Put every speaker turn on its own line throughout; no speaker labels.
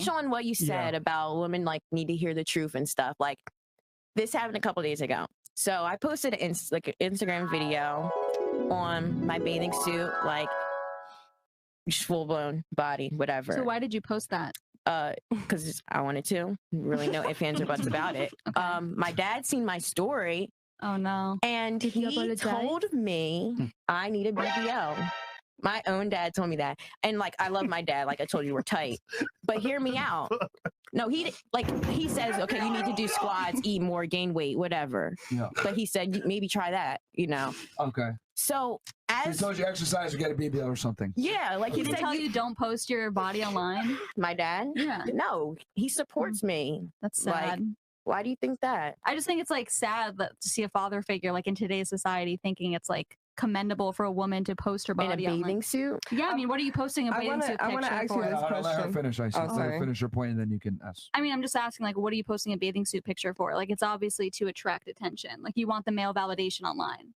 touch on what you said about women like need to hear the truth and stuff. Like this happened a couple days ago. So I posted an Instagram video on my bathing suit, like just full blown body, whatever.
So why did you post that?
Because I wanted to. Really no ifs, ands, or buts about it.
Okay.
My dad seen my story.
Oh no.
And he told me I need a BBL. My own dad told me that. And like, I love my dad. Like I told you, we're tight. But hear me out. No, he says, okay, you need to do squats, eat more, gain weight, whatever.
Yeah.
But he said, maybe try that, you know?
Okay.
So
He told you exercise or get a BBL or something.
Yeah, like
he
he
didn't
said,
tell you don't post your body online.
My dad?
Yeah.
No, he supports me.
That's sad.
Like, why do you think that?
I just think it's like sad that to see a father figure like in today's society thinking it's like commendable for a woman to post her body
in a bathing
online.
suit.
Yeah, I mean, what are you posting a bathing suit
I
picture
want to ask
for?
you this question.
Let her finish. I said, let her finish her point, and then you can ask.
I mean, I'm just asking, like, what are you posting a bathing suit picture for? Like, it's obviously to attract attention. Like, you want the male validation online.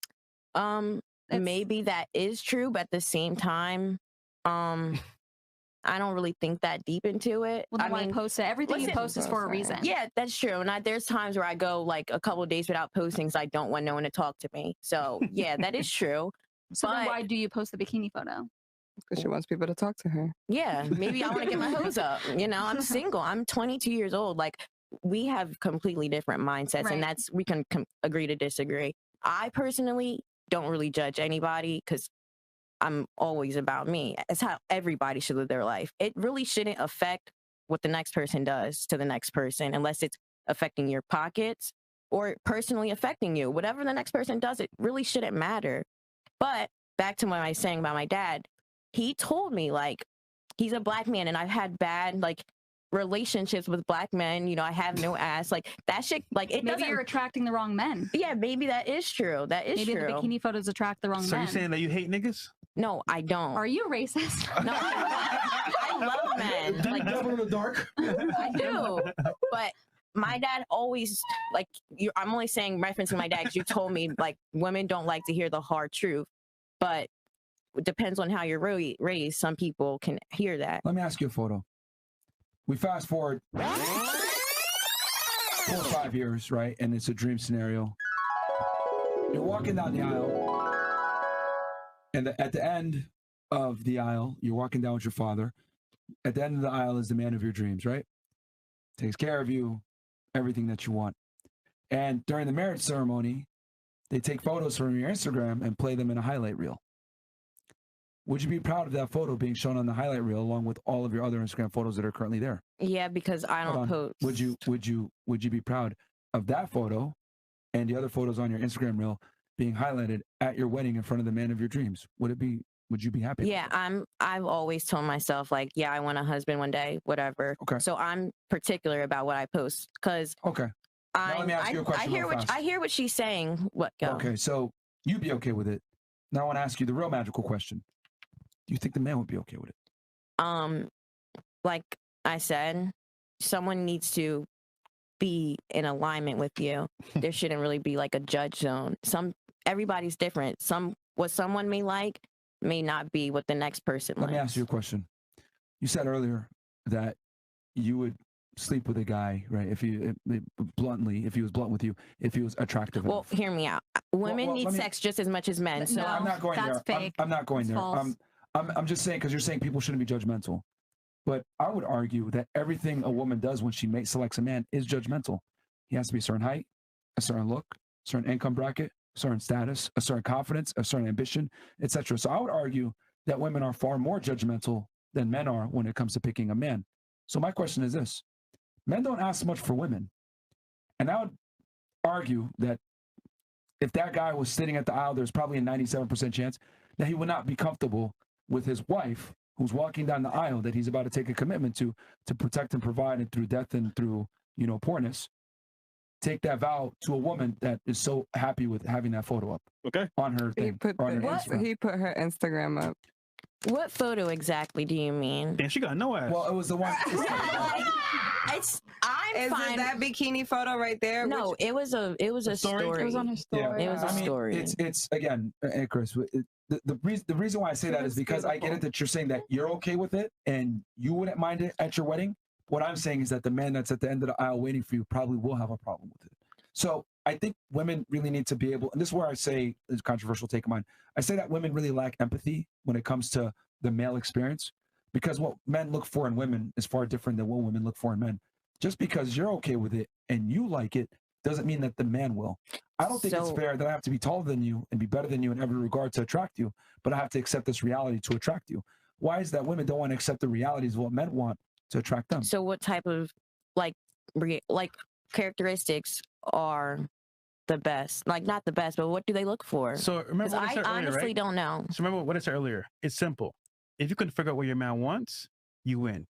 Maybe that is true, but at the same time, I don't really think that deep into it.
Well, then why post it? Everything you post is for a reason.
Yeah, that's true. And there's times where I go like a couple of days without posting because I don't want no one to talk to me. So yeah, that is true.
So then why do you post the bikini photo?
Because she wants people to talk to her.
Yeah, maybe I want to get my hose up. You know, I'm single. I'm 22 years old. Like we have completely different mindsets, and that's we can agree to disagree. I personally don't really judge anybody because I'm always about me. It's how everybody should live their life. It really shouldn't affect what the next person does to the next person unless it's affecting your pockets or personally affecting you. Whatever the next person does, it really shouldn't matter. But back to what I was saying about my dad, he told me like he's a black man and I've had bad like relationships with black men. You know, I have no ass. Like that shit, like it doesn't.
Maybe you're attracting the wrong men.
Yeah, maybe that is true. That is true.
Maybe the bikini photos attract the wrong men.
So you're saying that you hate niggas?
No, I don't.
Are you racist?
No, I love men.
Like devil in the dark.
I do, but my dad always like you. I'm only saying referencing my dad because you told me like women don't like to hear the hard truth, but it depends on how you're raised. Some people can hear that.
Let me ask you a photo. We fast forward 4 or 5 years, right? And it's a dream scenario. You're walking down the aisle. And at the end of the aisle, you're walking down with your father. At the end of the aisle is the man of your dreams, right? Takes care of you, everything that you want. And during the marriage ceremony, they take photos from your Instagram and play them in a highlight reel. Would you be proud of that photo being shown on the highlight reel along with all of your other Instagram photos that are currently there?
Yeah, because I don't post.
Would you be proud of that photo and the other photos on your Instagram reel being highlighted at your wedding in front of the man of your dreams? Would you be happy?
Yeah, I've always told myself like, yeah, I want a husband one day, whatever.
Okay.
So I'm particular about what I post because
Let me ask you a question
I hear what she's saying. What go?
Okay, so you'd be okay with it. Now I want to ask you the real magical question. Do you think the man would be okay with it?
Like I said, someone needs to be in alignment with you. There shouldn't really be like a judge zone. Everybody's different. What someone may like may not be what the next person likes.
Let me ask you a question. You said earlier that you would sleep with a guy, right? If he was blunt with you, if he was attractive.
Well, hear me out. Women need sex just as much as men. So
I'm not going there.
Fake.
I'm not going
that's
there.
False.
I'm just saying because you're saying people shouldn't be judgmental. But I would argue that everything a woman does when she selects a man is judgmental. He has to be a certain height, a certain look, a certain income bracket, a certain status, a certain confidence, a certain ambition, etc. So I would argue that women are far more judgmental than men are when it comes to picking a man. So my question is this. Men don't ask much for women. And I would argue that if that guy was sitting at the aisle, there's probably a 97% chance that he would not be comfortable with his wife who's walking down the aisle that he's about to take a commitment to protect and provide, and through death and through, poorness, take that vow to a woman that is so happy with having that photo up.
Okay.
On her thing.
He put her Instagram up.
What photo exactly do you mean?
Damn, she got no ass.
Well, it was the one.
Is it that bikini photo right there?
No, it was a story.
It was on her story.
Yeah,
it was a story.
It's again, Chris. The reason why I say that is because I get it that you're saying that you're okay with it and you wouldn't mind it at your wedding. What I'm saying is that the man that's at the end of the aisle waiting for you probably will have a problem with it. So I think women really need to be able, and this is where I say, it's a controversial take of mine, I say that women really lack empathy when it comes to the male experience, because what men look for in women is far different than what women look for in men. Just because you're okay with it and you like it doesn't mean that the man will. I don't think it's
So-
fair that I have to be taller than you and be better than you in every regard to attract you, but I have to accept this reality to attract you. Why is that women don't want to accept the realities of what men want to attract them?
So what type of like characteristics are the best? Like not the best, but what do they look for?
So remember
'Cause
what I
I
said earlier,
honestly
right?
don't know.
So remember what I said earlier. It's simple. If you can figure out what your man wants, you win.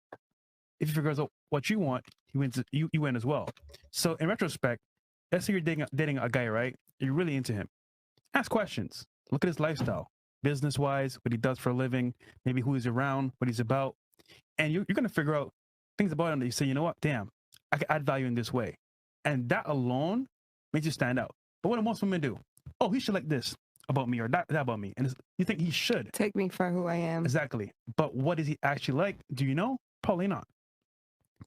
If you figure out what you want, you win as well. So in retrospect, let's say you're dating a guy, right? You're really into him. Ask questions. Look at his lifestyle, business-wise, what he does for a living, maybe who he's around, what he's about, and you're going to figure out things about him that you say, you know what, damn, I can add value in this way, and that alone makes you stand out. But what do most women do? Oh, he should like this about me or that about me, and you think he should.
Take me for who I am.
Exactly. But what is he actually like? Do you know? Probably not.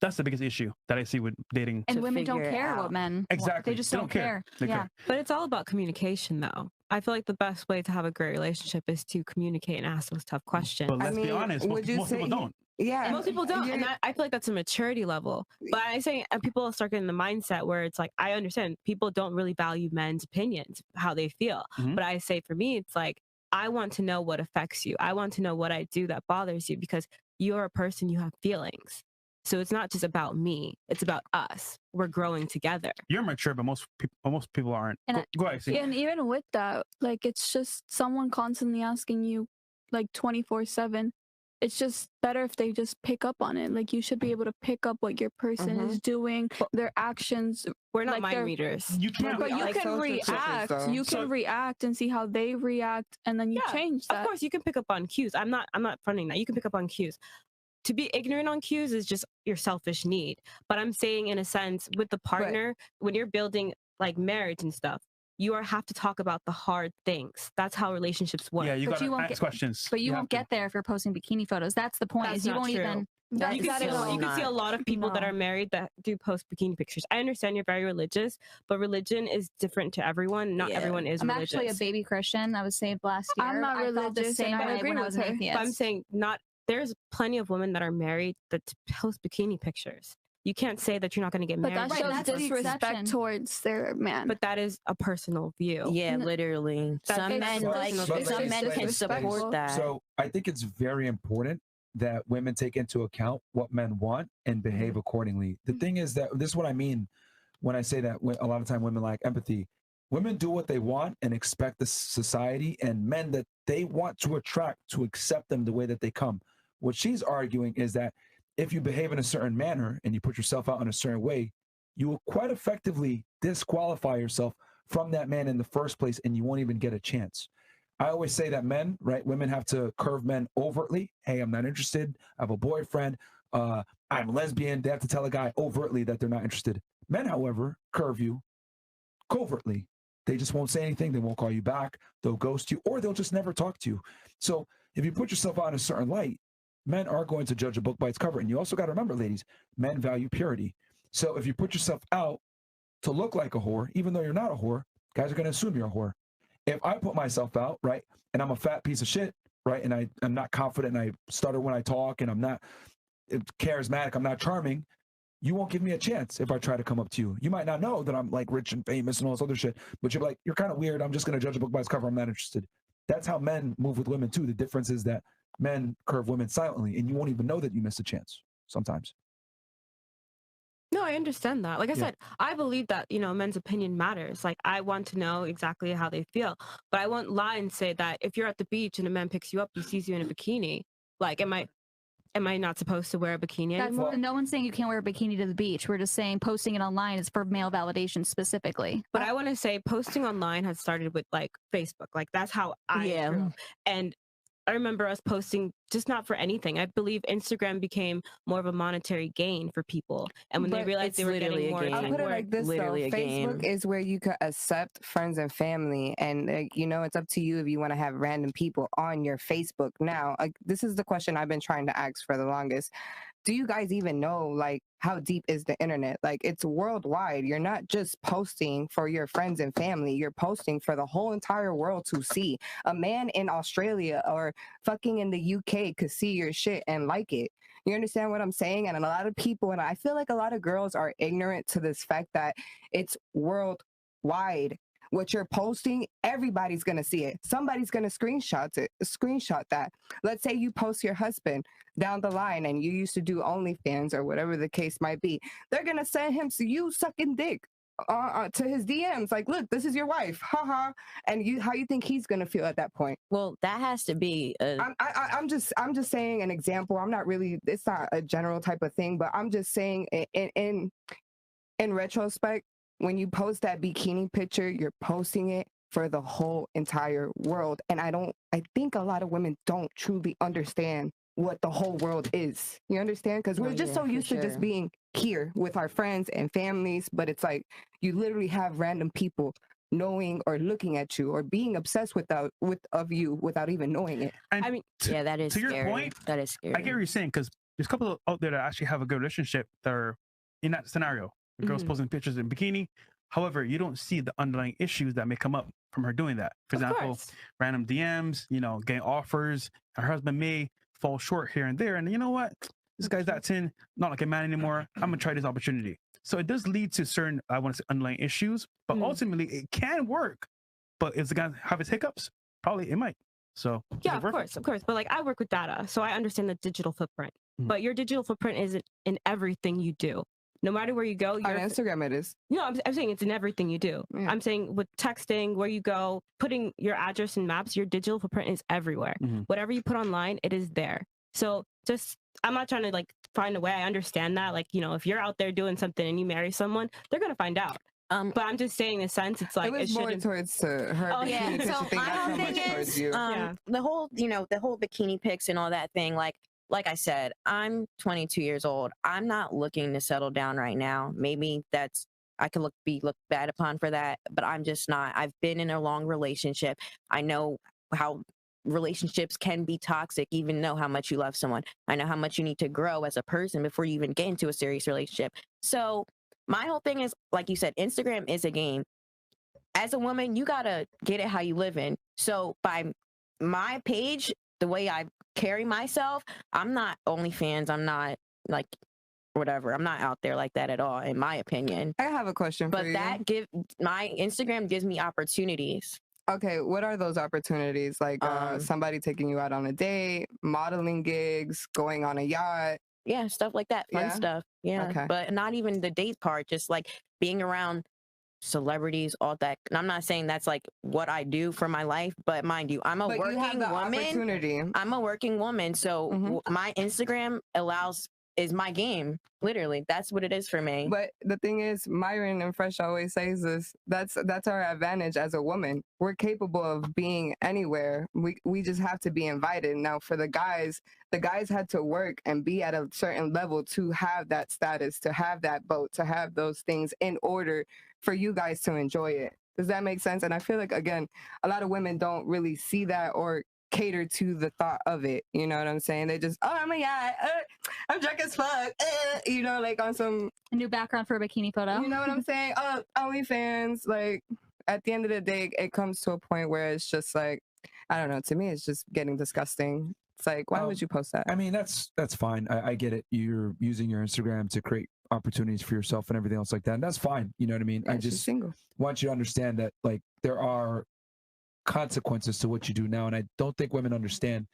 That's the biggest issue that I see with dating.
And
To
women don't
figure it
care what
out.
men want.
Exactly.
They just
They
don't
don't care.
care.
They
Yeah.
care.
But it's all about communication, though. I feel like the best way to have a great relationship is to communicate and ask those tough questions.
But let's be
mean,
honest,
would you
most people
say-
don't.
Yeah.
And most people don't, and I feel like that's a maturity level. But I say people start getting the mindset where it's like, I understand people don't really value men's opinions, how they feel.
Mhm.
But I say for me, it's like, I want to know what affects you. I want to know what I do that bothers you, because you're a person, you have feelings. So it's not just about me; it's about us. We're growing together.
You're mature, but most people aren't.
And
Go ahead. See.
Yeah, and even with that, like it's just someone constantly asking you like 24/7. It's just better if they just pick up on it. Like you should be able to pick up what your person is doing, their actions.
We're not
Like
mind
they're-
readers.
You can't.
But
we
you
are
can
social creatures,
react.
though.
You
So-
can react and see how they react, and then you
Yeah,
change
Of
that.
course, you can pick up on cues. I'm not fronting that. You can pick up on cues. To be ignorant on cues is just your selfish need. But I'm saying, in a sense, with the partner, when you're building like marriage and stuff, you have to talk about the hard things. That's how relationships work.
Yeah, you
But
gotta
you won't
ask
get-
questions.
But you
have
won't
to.
get there if you're posting bikini photos. That's the point.
That's
Is you
not
won't
true.
even.
That-
You can,
that
see,
is
you can see a
not.
lot of people that
No.
are married that do post bikini pictures. I understand you're very religious, but religion is different to everyone. Not
Yeah.
everyone is
I'm
religious.
actually a baby Christian. I was saved last year.
I'm not
I felt the
religious,
same
and I
way
agree
when I
with
was an
her.
atheist.
But I'm saying there's plenty of women that are married that post bikini pictures. You can't say that you're not going to get
But
married.
that
Right,
shows
that's the
disrespect
exception.
towards their man.
But that is a personal view.
Yeah,
No.
literally.
That's-
Some
it's
men
personal
like
space.
some
It's
men can
disrespectful.
support that.
So I think it's very important that women take into account what men want and behave accordingly. The thing is that this is what I mean when I say that a lot of time women lack empathy. Women do what they want and expect the society and men that they want to attract to accept them the way that they come. What she's arguing is that if you behave in a certain manner and you put yourself out in a certain way, you will quite effectively disqualify yourself from that man in the first place, and you won't even get a chance. I always say that men, right? Women have to curve men overtly. Hey, I'm not interested. I have a boyfriend. I'm lesbian. They have to tell a guy overtly that they're not interested. Men, however, curve you covertly. They just won't say anything. They won't call you back. They'll ghost you, or they'll just never talk to you. So if you put yourself out in a certain light, men are going to judge a book by its cover. And you also got to remember, ladies, men value purity. So if you put yourself out to look like a whore, even though you're not a whore, guys are going to assume you're a whore. If I put myself out, right, and I'm a fat piece of shit, right, and I'm not confident and I stutter when I talk and I'm not charismatic, I'm not charming, you won't give me a chance if I try to come up to you. You might not know that I'm like rich and famous and all this other shit, but you're like, you're kind of weird. I'm just going to judge a book by its cover. I'm not interested. That's how men move with women too. The difference is that men curve women silently and you won't even know that you missed a chance sometimes.
No, I understand that. Like I
Yeah.
said, I believe that, men's opinion matters. Like, I want to know exactly how they feel. But I won't lie and say that if you're at the beach and a man picks you up, he sees you in a bikini, like, am I not supposed to wear a bikini
That's,
anymore?
no one's saying you can't wear a bikini to the beach. We're just saying posting it online is for male validation specifically.
But I want to say posting online has started with like Facebook. Like, that's how I
Yeah.
grew up. And I remember us posting just not for anything. I believe Instagram became more of a monetary gain for people, and when they
But
realized
it's
they were
literally
getting
a
more,
game.
I'll put it
more-
like this though.
Literally a
Facebook
game.
is where you could accept friends and family, and it's up to you if you want to have random people on your Facebook. Now, this is the question I've been trying to ask for the longest. Do you guys even know like how deep is the internet? Like it's worldwide. You're not just posting for your friends and family. You're posting for the whole entire world to see. A man in Australia or fucking in the UK could see your shit and like it. You understand what I'm saying? And a lot of people, and I feel like a lot of girls are ignorant to this fact that it's worldwide. What you're posting, everybody's gonna see it. Somebody's gonna screenshot that. Let's say you post your husband down the line and you used to do OnlyFans or whatever the case might be. They're gonna send him to you sucking dick to his DMs. Like, look, this is your wife, haha. And how you think he's gonna feel at that point?
Well, that has to be
I'm just saying an example. I'm not really. It's not a general type of thing, but I'm just saying in retrospect. When you post that bikini picture, you're posting it for the whole entire world. And I think a lot of women don't truly understand what the whole world is. You understand? Because we're just so used to just being here with our friends and families. But it's like you literally have random people knowing or looking at you or being obsessed with you without even knowing it.
And
I mean,
yeah, that is
to your
scary.
point,
That is scary.
I get what you're saying, because there's a couple out there that actually have a good relationship that are in that scenario. The girl's posting pictures in bikini. However, you don't see the underlying issues that may come up from her doing that. For
Of
example,
course.
random DMs, getting offers. Her husband may fall short here and there. And you know what? This guy's that's not like a man anymore. I'm going to try this opportunity. So it does lead to certain, I want to say, underlying issues. But ultimately, it can work. But is the guy have his hiccups? Probably it might. So
Yeah, of course. But like I work with data, so I understand the digital footprint. But your digital footprint isn't in everything you do. No matter where you go,
On Instagram it is.
No, I'm saying it's in everything you do.
Yeah.
I'm saying with texting, where you go, putting your address in maps, your digital footprint is everywhere. Whatever you put online, it is there. So I'm not trying to like find a way. I understand that. Like, if you're out there doing something and you marry someone, they're going to find out. But I'm just saying in a sense, it's like
it was more towards her.
Oh, yeah.
bikini picture
So
thing,
my
not
whole
so
thing
much towards
is
you.
the whole bikini pics and all that thing. Like I said, I'm 22 years old. I'm not looking to settle down right now. Maybe I could be looked bad upon for that, but I'm just not. I've been in a long relationship. I know how relationships can be toxic, even know how much you love someone. I know how much you need to grow as a person before you even get into a serious relationship. So my whole thing is, like you said, Instagram is a game. As a woman, you gotta get it how you live in. So by my page, the way I carry myself, I'm not OnlyFans. I'm not like whatever. I'm not out there like that at all, in my opinion.
I have a question for you.
But my Instagram gives me opportunities.
Okay, what are those opportunities? Like somebody taking you out on a date, modeling gigs, going on a yacht?
Yeah, stuff like that. Fun
Yeah?
stuff. Yeah.
Okay.
But not even the date part, just like being around celebrities, all that. And I'm not saying that's like what I do for my life, but mind you, I'm a
But you have
working
the
woman.
opportunity.
I'm a working woman. So my Instagram is my game. Literally. That's what it is for me.
But the thing is, Myron and Fresh always says this. That's our advantage as a woman. We're capable of being anywhere. We just have to be invited. Now for the guys had to work and be at a certain level to have that status, to have that boat, to have those things in order for you guys to enjoy it. Does that make sense? And I feel like, again, a lot of women don't really see that or cater to the thought of it. You know what I'm saying? They just, oh my God, I'm drunk as fuck. Like on some
A new background for a bikini photo.
You know what I'm saying? Oh, OnlyFans. Like at the end of the day, it comes to a point where it's just like, I don't know. To me, it's just getting disgusting. It's like, why would you post that?
I mean, that's fine. I get it. You're using your Instagram to create opportunities for yourself and everything else like that. And that's fine. You know what I mean?
Yeah,
I
she's
just
single.
want you to understand that like there are consequences to what you do now. And I don't think women understand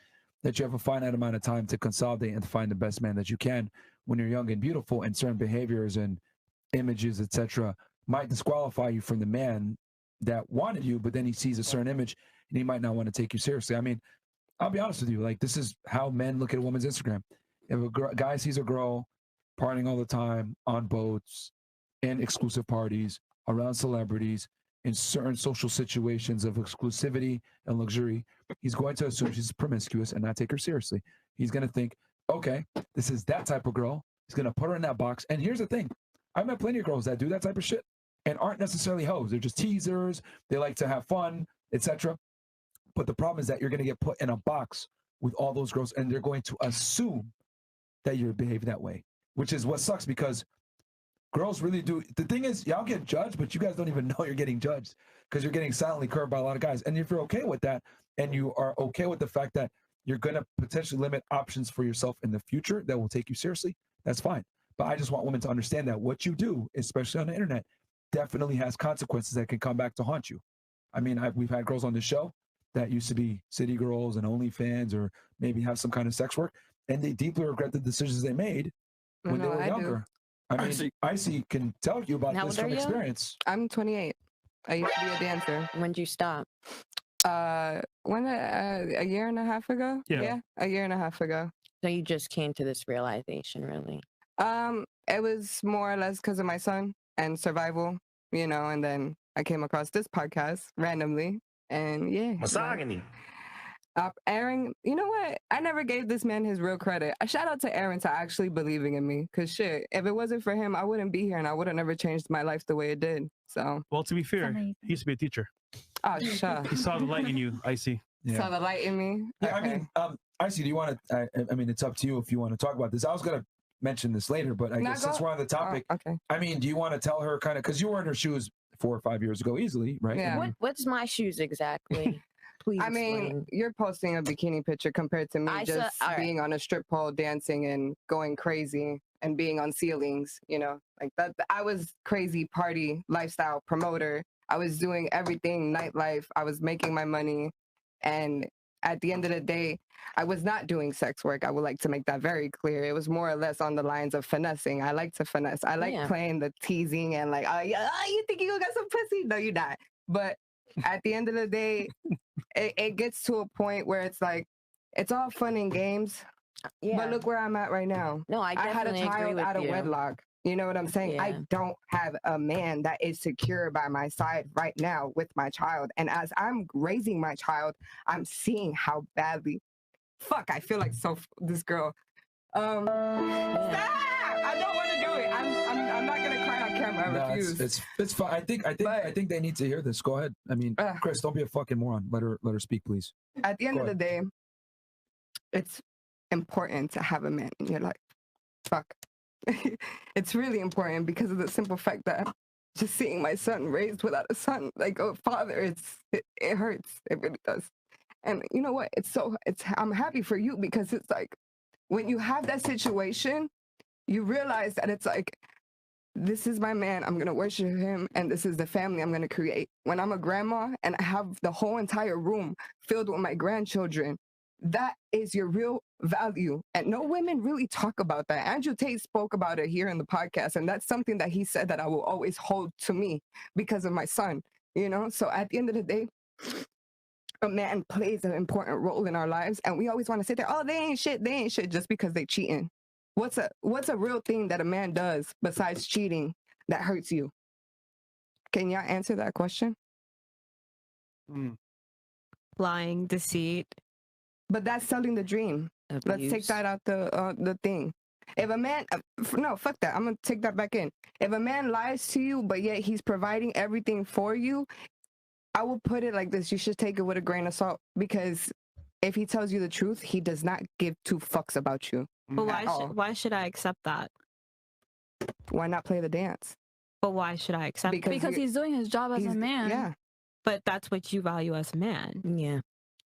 that you have a finite amount of time to consolidate and to find the best man that you can when you're young and beautiful, and certain behaviors and images, etc., might disqualify you from the man that wanted you, but then he sees a certain image and he might not want to take you seriously. I mean, I'll be honest with you, like this is how men look at a woman's Instagram. If a guy sees a girl partying all the time on boats, in exclusive parties, around celebrities, in certain social situations of exclusivity and luxury, he's going to assume she's promiscuous and not take her seriously. He's going to think, okay, this is that type of girl. He's going to put her in that box. And here's the thing. I've met plenty of girls that do that type of shit and aren't necessarily hoes. They're just teasers. They like to have fun, etc. But the problem is that you're going to get put in a box with all those girls, and they're going to assume that you're behaving that way, which is what sucks, because girls really do. The thing is, y'all get judged, but you guys don't even know you're getting judged because you're getting silently curved by a lot of guys. And if you're okay with that, and you are okay with the fact that you're going to potentially limit options for yourself in the future that will take you seriously, that's fine. But I just want women to understand that what you do, especially on the internet, definitely has consequences that can come back to haunt you. I mean, we've had girls on the show that used to be city girls and OnlyFans, or maybe have some kind of sex work, and they deeply regret the decisions they made when they were younger. I mean, Icy can tell you about this from experience.
I'm 28. I used to be a dancer.
When did you stop?
A year and a half ago. Yeah, a year and a half ago.
So you just came to this realization, really?
It was more or less because of my son and survival, you know, and then I came across this podcast randomly, and yeah.
Misogyny.
Aaron, you know what? I never gave this man his real credit. I shout out to Aaron to actually believing in me, because shit, if it wasn't for him, I wouldn't be here, and I would have never changed my life the way it did. So.
Well, to be fair, he used to be a teacher.
Oh, shut.
He saw the light in you, Icy.
Yeah. Saw the light in me.
Yeah, okay. I mean, Icy, do you want to? I mean, it's up to you if you want to talk about this. I was gonna mention this later, but I guess since we're on the topic,
okay.
I mean, do you want to tell her kind of, because you were in her shoes 4 or 5 years ago, easily, right?
Yeah.
What's my shoes exactly? Please.
I mean, you're posting a bikini picture compared to me being on a strip pole, dancing and going crazy and being on ceilings, you know, like that. I was crazy party lifestyle promoter. I was doing everything, nightlife. I was making my money. And at the end of the day, I was not doing sex work. I would like to make that very clear. It was more or less on the lines of finessing. I like to finesse. I like playing the teasing and like, you think you got some pussy? No, you're not. But at the end of the day, it gets to a point where it's like, it's all fun and games. Yeah. But look where I'm at right now.
No, I definitely
had a child out of wedlock. You know what I'm saying? Yeah. I don't have a man that is secure by my side right now with my child. And as I'm raising my child, I'm seeing how badly, I feel like this girl. Stop! I don't want to do it. I'm not gonna cry on camera. I refuse.
It's fine. I think they need to hear this. Go ahead. I mean, Chris, don't be a fucking moron. Let her speak, please.
At the end of the day, it's important to have a man in your life. It's really important because of the simple fact that just seeing my son raised without a son, like a father, it hurts. It really does. And you know what? I'm happy for you, because it's like when you have that situation, you realize that it's like, this is my man, I'm gonna worship him, and this is the family I'm gonna create. When I'm a grandma and I have the whole entire room filled with my grandchildren, that is your real value. And no women really talk about that. Andrew Tate spoke about it here in the podcast, and that's something that he said that I will always hold to me because of my son, you know? So at the end of the day, a man plays an important role in our lives, and we always want to sit there, oh, they ain't shit just because they cheating. What's a real thing that a man does besides cheating that hurts you? Can y'all answer that question?
Lying, deceit.
But that's selling the dream.
Abuse.
Let's take that out the thing. If a man, no, fuck that. I'm going to take that back in. If a man lies to you, but yet he's providing everything for you, I will put it like this. You should take it with a grain of salt, because if he tells you the truth, he does not give 2 fucks about you.
But why should I accept that?
Why not play the dance?
But why should I accept it?
Because he's doing his job as a man.
Yeah.
But that's what you value as a man.
Yeah.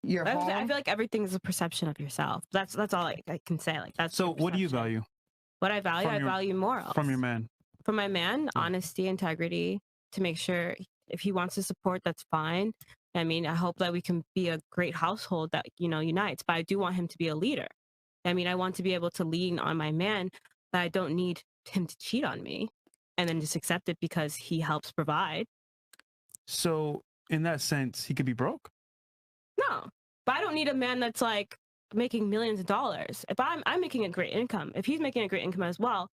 I feel like everything's a perception of yourself. That's all I can say. Like, that's
so. What do you value?
What I value, I value morals.
From your man.
From my man, honesty, integrity, to make sure if he wants to support, that's fine. I mean, I hope that we can be a great household that, you know, unites, but I do want him to be a leader. I mean, I want to be able to lean on my man, but I don't need him to cheat on me and then just accept it because he helps provide.
So in that sense, he could be broke?
No, but I don't need a man that's like making millions of dollars. If I'm making a great income, if he's making a great income as well,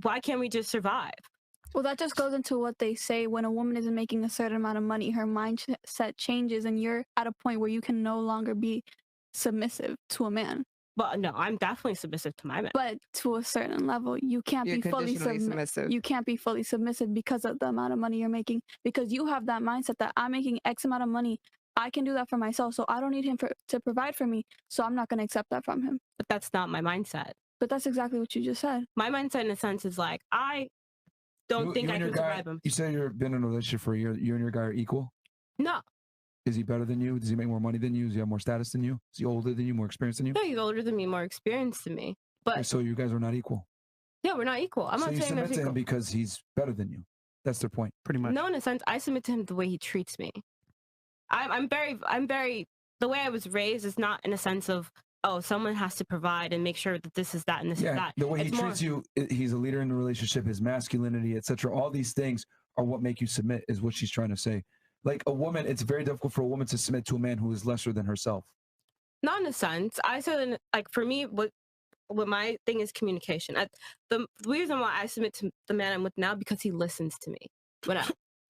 why can't we just survive?
Well, that just goes into what they say. When a woman isn't making a certain amount of money, her mindset changes, and you're at a point where you can no longer be submissive to a man.
But no, I'm definitely submissive to my man.
But to a certain level, you can't
You're
be fully
conditionally submissive.
You can't be fully submissive because of the amount of money you're making. Because you have that mindset that I'm making X amount of money, I can do that for myself, so I don't need him to provide for me. So I'm not going to accept that from him.
But that's not my mindset.
But that's exactly what you just said.
My mindset, in a sense, is like I don't think I can survive him.
You say you've been in a relationship for a year. You and your guy are equal.
No.
Is he better than you? Does he make more money than you? Does he have more status than you? Is he older than you? More experienced than you?
No, he's older than me, more experienced than me. But
So you guys are not equal.
yeah, we're not equal. I'm
so
not
you
saying
submit
that's
to him
equal.
because he's better than you. That's their point.
Pretty much.
No, in a sense, I submit to him the way he treats me. I'm very. The way I was raised is not in a sense of, oh, someone has to provide and make sure that this is that and this is that.
The way
It's
he
more-
treats you, he's a leader in the relationship, his masculinity, etc. All these things are what make you submit, is what she's trying to say. Like a woman, it's very difficult for a woman to submit to a man who is lesser than herself.
Not in a sense. I said, like, for me, what my thing is communication. The reason why I submit to the man I'm with now, because he listens to me.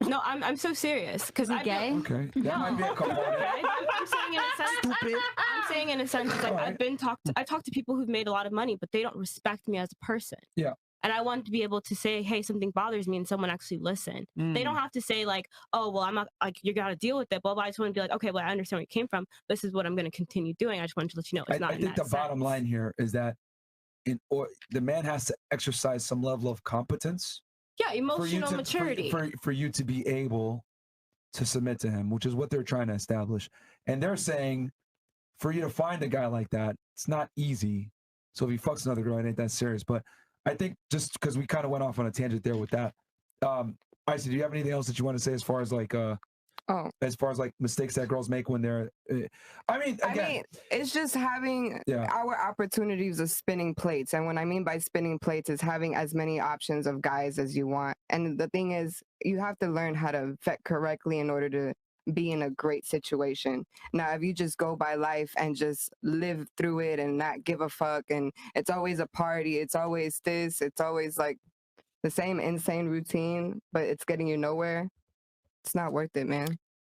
No, I'm so serious. Because
Is he gay?
Okay, that might be a component.
I'm saying in a sense.
Stupid.
I'm saying in a sense, like
Alright.
I talked to people who've made a lot of money, but they don't respect me as a person.
Yeah.
And I want to be able to say, hey, something bothers me, and someone actually listen. They don't have to say like, oh, well, I'm not like, you got to deal with it. But I just want to be like, okay, well, I understand where you came from. This is what I'm going to continue doing. I just wanted to let you know it's not.
I think the bottom line here is that the man has to exercise some level of competence.
Yeah, emotional maturity.
For you to be able to submit to him, which is what they're trying to establish. And they're saying for you to find a guy like that, it's not easy. So if he fucks another girl, it ain't that serious. But I think just because we kind of went off on a tangent there with that. Isa, do you have anything else that you want to say as far as like as far as like mistakes that girls make when they're I mean
it's just having
Yeah.
our opportunities of spinning plates. And what I mean by spinning plates is having as many options of guys as you want. And the thing is, you have to learn how to vet correctly in order to be in a great situation. Now, if you just go by life and just live through it and not give a fuck, and it's always a party, it's always this, it's always like the same insane routine, but it's getting you nowhere, it's not worth it, man.